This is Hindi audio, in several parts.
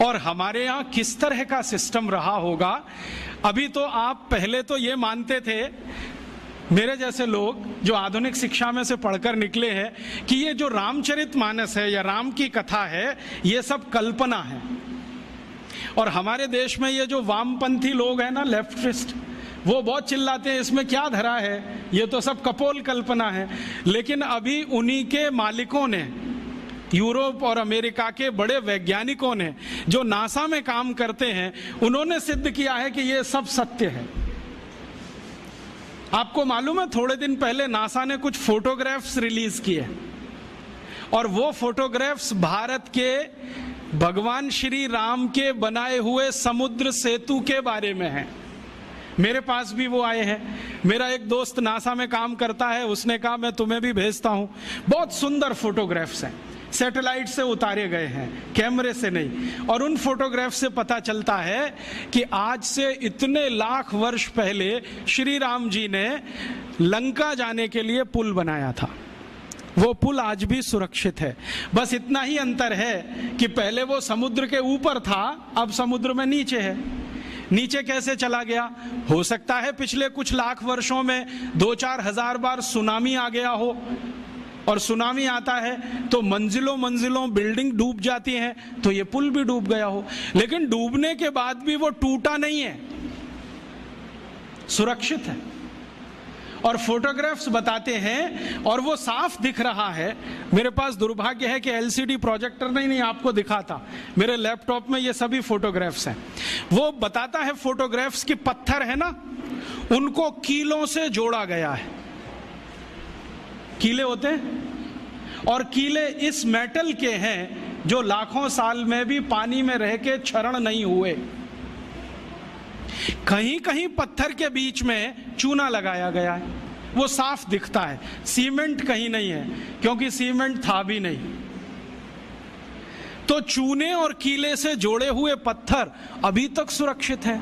और हमारे यहाँ किस तरह का सिस्टम रहा होगा। अभी तो आप पहले तो ये मानते थे, मेरे जैसे लोग जो आधुनिक शिक्षा में से पढ़कर निकले हैं, कि ये जो रामचरितमानस है या राम की कथा है ये सब कल्पना है। और हमारे देश में ये जो वामपंथी लोग हैं ना, लेफ्टिस्ट, वो बहुत चिल्लाते हैं इसमें क्या धरा है, ये तो सब कपोल कल्पना है। लेकिन अभी उन्हीं के मालिकों ने, यूरोप और अमेरिका के बड़े वैज्ञानिकों ने जो नासा में काम करते हैं, उन्होंने सिद्ध किया है कि ये सब सत्य है। आपको मालूम है, थोड़े दिन पहले नासा ने कुछ फोटोग्राफ्स रिलीज किए और वो फोटोग्राफ्स भारत के भगवान श्री राम के बनाए हुए समुद्र सेतु के बारे में हैं। मेरे पास भी वो आए हैं। मेरा एक दोस्त नासा में काम करता है, उसने कहा मैं तुम्हें भी भेजता हूं। बहुत सुंदर फोटोग्राफ्स हैं, सैटेलाइट से उतारे गए हैं, कैमरे से नहीं। और उन फोटोग्राफ से पता चलता है कि आज से इतने लाख वर्ष पहले श्री राम जी ने लंका जाने के लिए पुल बनाया था। वो पुल आज भी सुरक्षित है। बस इतना ही अंतर है कि पहले वो समुद्र के ऊपर था, अब समुद्र में नीचे है। नीचे कैसे चला गया? हो सकता है पिछले कुछ लाख वर्षों में 2-4 हजार बार सुनामी आ गया हो, और सुनामी आता है तो मंजिलों मंजिलों बिल्डिंग डूब जाती हैं, तो ये पुल भी डूब गया हो। लेकिन डूबने के बाद भी वो टूटा नहीं है, सुरक्षित है। और फोटोग्राफ्स बताते हैं और वो साफ दिख रहा है। मेरे पास दुर्भाग्य है कि एलसीडी प्रोजेक्टर नहीं आपको दिखाता, मेरे लैपटॉप में ये सभी फोटोग्राफ्स हैं। वो बताता है फोटोग्राफ्स की पत्थर है ना, उनको कीलों से जोड़ा गया है। कीले होते हैं, और कीले इस मेटल के हैं जो लाखों साल में भी पानी में रह के क्षरण नहीं हुए। कहीं कहीं पत्थर के बीच में चूना लगाया गया है, वो साफ दिखता है। सीमेंट कहीं नहीं है, क्योंकि सीमेंट था भी नहीं। तो चूने और कीले से जोड़े हुए पत्थर अभी तक सुरक्षित हैं,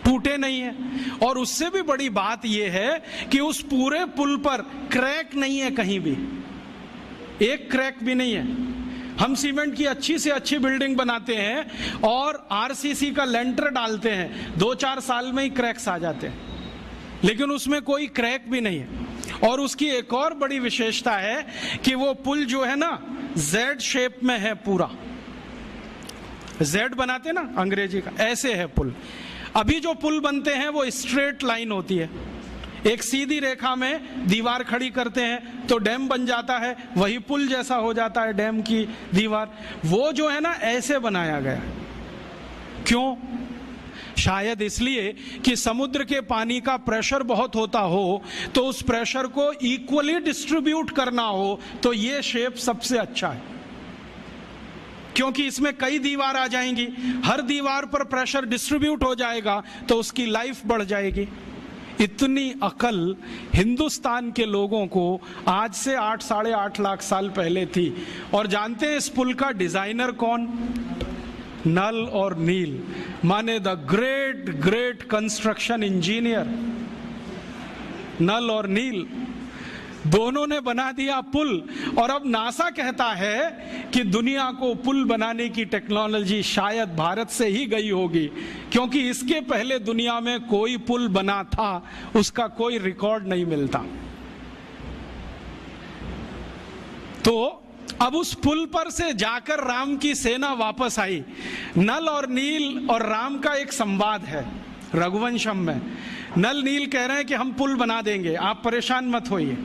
टूटे नहीं है। और उससे भी बड़ी बात यह है कि उस पूरे पुल पर क्रैक नहीं है, कहीं भी एक क्रैक भी नहीं है। हम सीमेंट की अच्छी से अच्छी बिल्डिंग बनाते हैं और आरसीसी का लेंटर डालते हैं, 2-4 साल में ही क्रैक्स आ जाते हैं, लेकिन उसमें कोई क्रैक भी नहीं है। और उसकी एक और बड़ी विशेषता है कि वो पुल जो है ना, जेड शेप में है पूरा। जेड बनाते ना अंग्रेजी का, ऐसे है पुल। अभी जो पुल बनते हैं वो स्ट्रेट लाइन होती है, एक सीधी रेखा में दीवार खड़ी करते हैं तो डैम बन जाता है, वही पुल जैसा हो जाता है डैम की दीवार। वो जो है ना, ऐसे बनाया गया। क्यों? शायद इसलिए कि समुद्र के पानी का प्रेशर बहुत होता हो, तो उस प्रेशर को इक्वली डिस्ट्रीब्यूट करना हो, तो ये शेप सबसे अच्छा है। क्योंकि इसमें कई दीवार आ जाएंगी, हर दीवार पर प्रेशर डिस्ट्रीब्यूट हो जाएगा, तो उसकी लाइफ बढ़ जाएगी। इतनी अकल हिंदुस्तान के लोगों को आज से 8-8.5 लाख साल पहले थी। और जानते हैं इस पुल का डिजाइनर कौन? नल और नील, माने the great great construction engineer. Nal और नील दोनों ने बना दिया पुल। और अब नासा कहता है कि दुनिया को पुल बनाने की टेक्नोलॉजी शायद भारत से ही गई होगी, क्योंकि इसके पहले दुनिया में कोई पुल बना था, उसका कोई रिकॉर्ड नहीं मिलता। तो अब उस पुल पर से जाकर राम की सेना वापस आई। नल और नील और राम का एक संवाद है रघुवंशम में। नल नील कह रहे हैं कि हम पुल बना देंगे, आप परेशान मत होइए,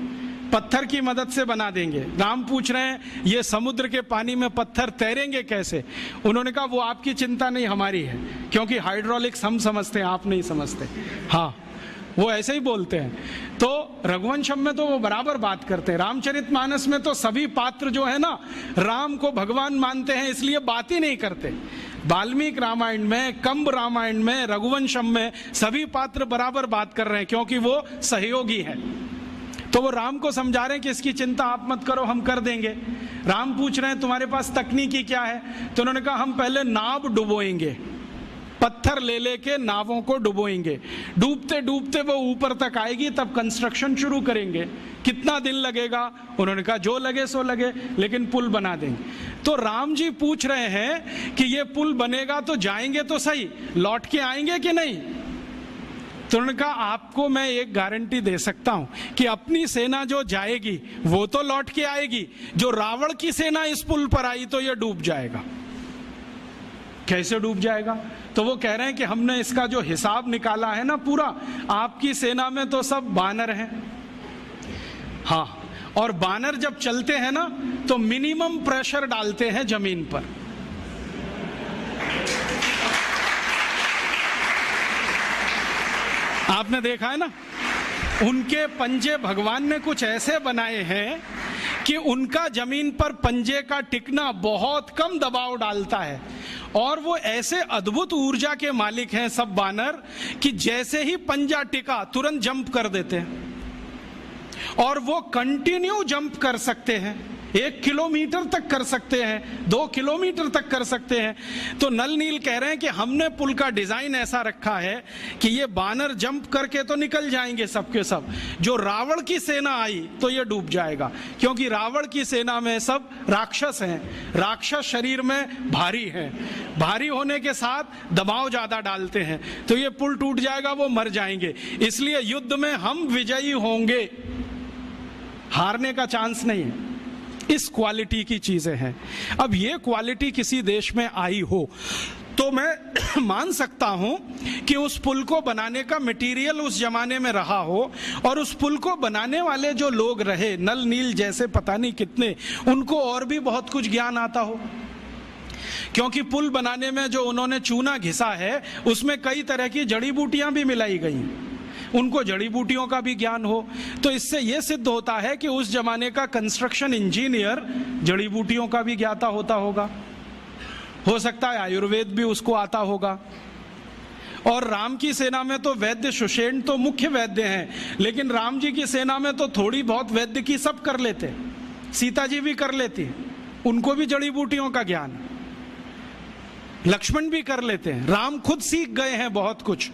पत्थर की मदद से बना देंगे। राम पूछ रहे हैं ये समुद्र के पानी में पत्थर तैरेंगे कैसे? उन्होंने कहा वो आपकी चिंता नहीं, हमारी है, क्योंकि हाइड्रोलिक्स हम समझते हैं, आप नहीं समझते। हाँ, वो ऐसे ही बोलते हैं। तो रघुवंशम में तो वो बराबर बात करते हैं। रामचरितमानस में तो सभी पात्र जो है ना, राम को भगवान मानते हैं, इसलिए बात ही नहीं करते। वाल्मीकि रामायण में, कंब रामायण में, रघुवंशम में सभी पात्र बराबर बात कर रहे हैं, क्योंकि वो सहयोगी है। तो वो राम को समझा रहे हैं कि इसकी चिंता आप मत करो, हम कर देंगे। राम पूछ रहे हैं तुम्हारे पास तकनीकी क्या है? तो उन्होंने कहा हम पहले नाव डुबोएंगे, पत्थर ले लेके नावों को डुबोएंगे, डूबते डूबते वो ऊपर तक आएगी, तब कंस्ट्रक्शन शुरू करेंगे। कितना दिन लगेगा? उन्होंने कहा जो लगे सो लगे, लेकिन पुल बना देंगे। तो राम जी पूछ रहे हैं कि ये पुल बनेगा तो जाएंगे तो सही, लौट के आएंगे कि नहीं? तो उन्होंने कहा आपको मैं एक गारंटी दे सकता हूं कि अपनी सेना जो जाएगी वो तो लौट के आएगी, जो रावण की सेना इस पुल पर आई तो ये डूब जाएगा। कैसे डूब जाएगा? तो वो कह रहे हैं कि हमने इसका जो हिसाब निकाला है ना पूरा, आपकी सेना में तो सब बानर हैं। हाँ, और बानर जब चलते हैं ना तो मिनिमम प्रेशर डालते हैं जमीन पर। आपने देखा है ना, उनके पंजे भगवान ने कुछ ऐसे बनाए हैं कि उनका जमीन पर पंजे का टिकना बहुत कम दबाव डालता है, और वो ऐसे अद्भुत ऊर्जा के मालिक हैं सब बानर कि जैसे ही पंजा टिका तुरंत जंप कर देते हैं, और वो कंटिन्यू जंप कर सकते हैं, 1 किलोमीटर तक कर सकते हैं, 2 किलोमीटर तक कर सकते हैं। तो नल नील कह रहे हैं कि हमने पुल का डिजाइन ऐसा रखा है कि ये बानर जंप करके तो निकल जाएंगे सबके सब, जो रावण की सेना आई तो ये डूब जाएगा, क्योंकि रावण की सेना में सब राक्षस हैं, राक्षस शरीर में भारी हैं, भारी होने के साथ दबाव ज्यादा डालते हैं, तो ये पुल टूट जाएगा, वो मर जाएंगे। इसलिए युद्ध में हम विजयी होंगे, हारने का चांस नहीं है। इस क्वालिटी की चीजें हैं। अब ये क्वालिटी किसी देश में आई हो तो मैं मान सकता हूं कि उस पुल को बनाने का मटेरियल उस जमाने में रहा हो, और उस पुल को बनाने वाले जो लोग रहे, नल नील जैसे पता नहीं कितने, उनको और भी बहुत कुछ ज्ञान आता हो, क्योंकि पुल बनाने में जो उन्होंने चूना घिसा है उसमें कई तरह की जड़ी बूटियां भी मिलाई गई, उनको जड़ी बूटियों का भी ज्ञान हो। तो इससे यह सिद्ध होता है कि उस जमाने का कंस्ट्रक्शन इंजीनियर जड़ी बूटियों का भी ज्ञाता होता होगा, हो सकता है आयुर्वेद भी उसको आता होगा। और राम की सेना में तो वैद्य सुषेण तो मुख्य वैद्य हैं, लेकिन राम जी की सेना में तो थोड़ी बहुत वैद्य की सब कर लेते, सीता जी भी कर लेती, उनको भी जड़ी बूटियों का ज्ञान, लक्ष्मण भी कर लेते हैं, राम खुद सीख गए हैं बहुत कुछ।